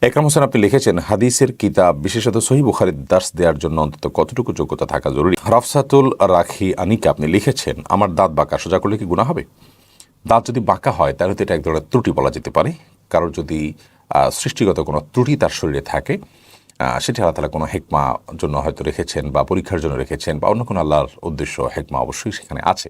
একরাম হোসেন আপনি লিখেছেন, হাদিসের কিতাব বিশেষত সহিহ বুখারীর দার্স দেওয়ার জন্য অন্তত কতটুকু যোগ্যতা থাকা জরুরি? রাফসাতুল রাখি আনিকা আপনি লিখেছেন, আমার দাঁত বাঁকা, সোজা করলে কি গুনাহ হবে? দাঁত যদি বাঁকা হয় তাহলে তো এটা এক ধরনের ত্রুটি বলা যেতে পারে। কারোর যদি সৃষ্টিগত কোনো ত্রুটি তার শরীরে থাকে, সেটি আল্লাহ তাআলা কোনো হেকমা জন্য হয়তো রেখেছেন বা পরীক্ষার জন্য রেখেছেন বা অন্য কোনো আল্লাহর উদ্দেশ্য হেকমা অবশ্যই সেখানে আছে।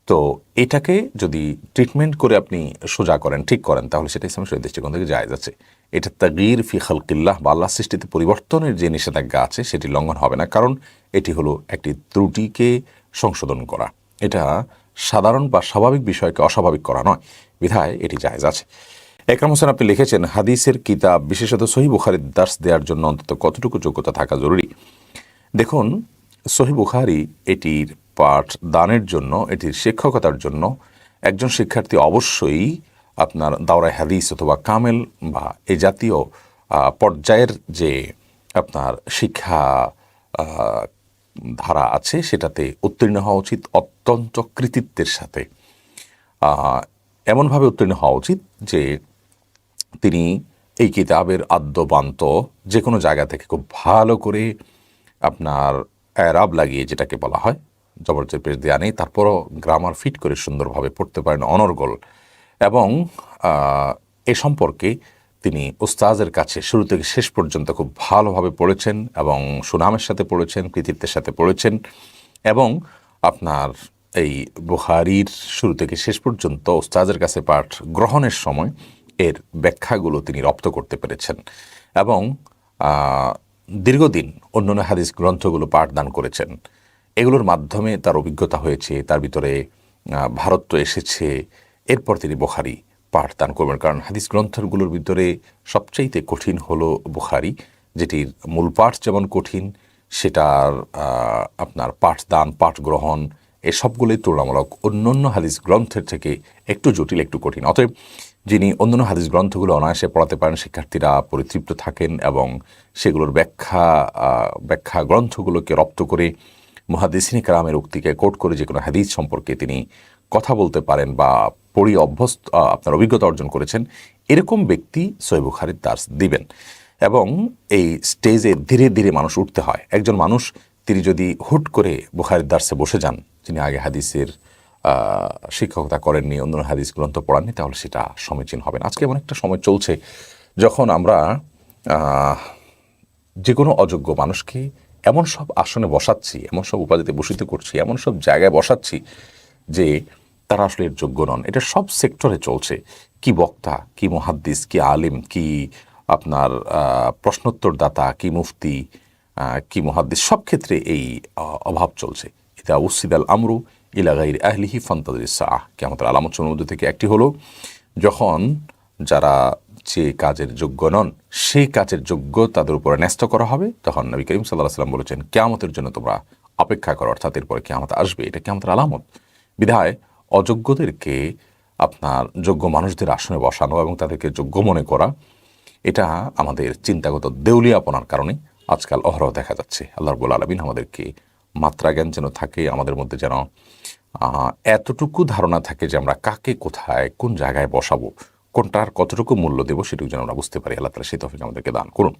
তো এটাকে যদি ট্রিটমেন্ট করে আপনি সোজা করেন, ঠিক করেন, তাহলে সেটা ইসলামের শরীয়তের দৃষ্টিকোণ থেকে জায়েজ আছে। এটা তাগয়ির ফি খালকিল্লাহ বা আল্লাহ সৃষ্টিতে পরিবর্তনের যে নিষেধাজ্ঞা আছে সেটি লঙ্ঘন হবে না, কারণ এটি হলো একটি ত্রুটিকে সংশোধন করা। এটা সাধারণ বা স্বাভাবিক বিষয়কে অস্বাভাবিক করা নয়, বিধায় এটি জায়েজ আছে। একরাম হোসেন আপনি লিখেছেন, হাদিসের কিতাব বিশেষত সহিহ বুখারীর দার্স দেওয়ার জন্য অন্তত কতটুকু যোগ্যতা থাকা জরুরি? দেখুন, সহিহ বুখারী এটির পাঠ দানের জন্য, এটির শিক্ষকতার জন্য একজন শিক্ষার্থী অবশ্যই আপনার দাওরায়ে হাদিস অথবা কামেল বা এই জাতীয় পর্যায়ের যে আপনার শিক্ষা ধারা আছে সেটাতে উত্তীর্ণ হওয়া উচিত অত্যন্ত কৃতিত্বের সাথে। এমনভাবে উত্তীর্ণ হওয়া উচিত যে তিনি এই কিতাবের আদ্যপান্ত যে কোনো জায়গা থেকে খুব ভালো করে আপনার এরাব লাগিয়ে, যেটাকে বলা হয়, জবরজের পেশ দেওয়া নেই, তারপরও গ্রামার ফিট করে সুন্দরভাবে পড়তে পারেন অনর্গল। এবং এ সম্পর্কে তিনি উস্তাজের কাছে শুরু থেকে শেষ পর্যন্ত খুব ভালোভাবে পড়েছেন এবং সুনামের সাথে পড়েছেন, কৃতিত্বের সাথে পড়েছেন। এবং আপনার এই বুখারীর শুরু থেকে শেষ পর্যন্ত উস্তাজের কাছে পাঠ গ্রহণের সময় এর ব্যাখ্যাগুলো তিনি রপ্ত করতে পেরেছেন এবং দীর্ঘদিন অন্যান্য হাদিস গ্রন্থগুলো পাঠদান করেছেন। এগুলোর মাধ্যমে তার অভিজ্ঞতা হয়েছে, তার ভিতরে ভারত্ব এসেছে। এরপর তিনি বুখারী পাঠদান করবেন, কারণ হাদিস গ্রন্থগুলোর ভিতরে সবচাইতে কঠিন হলো বুখারী, যেটির মূল পাঠ যেমন কঠিন, সেটার আপনার পাঠদান, পাঠ গ্রহণ এ সবগুলোই তুলনামূলক অন্যান্য হাদিস গ্রন্থের থেকে একটু জটিল, একটু কঠিন। অতএব যিনি অন্যান্য হাদিস গ্রন্থগুলো অনায়াসে পড়াতে পারেন, শিক্ষার্থীরা পরিতৃপ্ত থাকেন এবং সেগুলোর ব্যাখ্যা গ্রন্থগুলোকে রপ্ত করে মুহাদ্দিসিনে কেরামের উক্তিকে কোট করে যে কোনো হাদিস সম্পর্কে তিনি কথা বলতে পারেন বা অভ্যস্ত, আপনার অভিজ্ঞতা অর্জন করেছেন, এরকম ব্যক্তি সহিহ বুখারীর দার্স দিবেন। এবং এই স্টেজে ধীরে ধীরে মানুষ উঠতে হয়। একজন মানুষ তিনি যদি হুট করে বুখারীর দার্সে বসে যান, যিনি আগে হাদিসের শিক্ষকতা করেননি, অন্য হাদিস গ্রন্থ পড়াননি, তাহলে সেটা সমীচীন হবে না। আজকে এমন একটা সময় চলছে যখন আমরা যে কোনো অযোগ্য মানুষকে এমন সব আসনে বসাচ্ছি, এমন সব উপাধিতে ভূষিত করছি, এমন সব জায়গায় বসাচ্ছি যে তারা আসলে এর যোগ্য নন। এটা সব সেক্টরে চলছে। কি বক্তা, কি মুহাদ্দিস, কি আলিম, কি আপনার প্রশ্নোত্তরদাতা, কি মুফতি, কি মুহাদ্দিস, সব ক্ষেত্রে এই অভাব চলছে। ইদা উসিদাল আমরু ইলা গাইরি আহলিহি ফান্তাযিরিস সাআহ, কিয়ামতের আলামতের মধ্যে থেকে একটি হলো যখন যারা যে কাজের যোগ্য নন সেই কাজের যোগ্য তাদের উপরে ন্যস্ত করা হবে, তখন নবী করিম সাল্লাল্লাহু আলাইহি ওয়াসাল্লাম বলেছেন, কিয়ামতের জন্য তোমরা অপেক্ষা করো, অর্থাৎ এরপরে কিয়ামত আসবে, এটা কিয়ামতের আলামত। বিধায় অযোগ্যদেরকে আপনার যোগ্য মানুষদের আসনে বসানো এবং তাদেরকে যোগ্য মনে করা, এটা আমাদের চিন্তাগত দেউলিয়াপনার কারণে আজকাল অহরহ দেখা যাচ্ছে। আল্লাহ রাব্বুল আলামিন আমাদেরকে মাত্রা জ্ঞান যেন থাকে আমাদের মধ্যে, যেন এতটুকু ধারণা থাকে যে আমরা কাকে কোথায় কোন জায়গায় বসাবো, কোনটার কতটুকু মূল্য দেবো, সেটুকু যেন আমরা বুঝতে পারি। আল্লাহ তাআলা সেই তৌফিক আমাদেরকে দান করুন।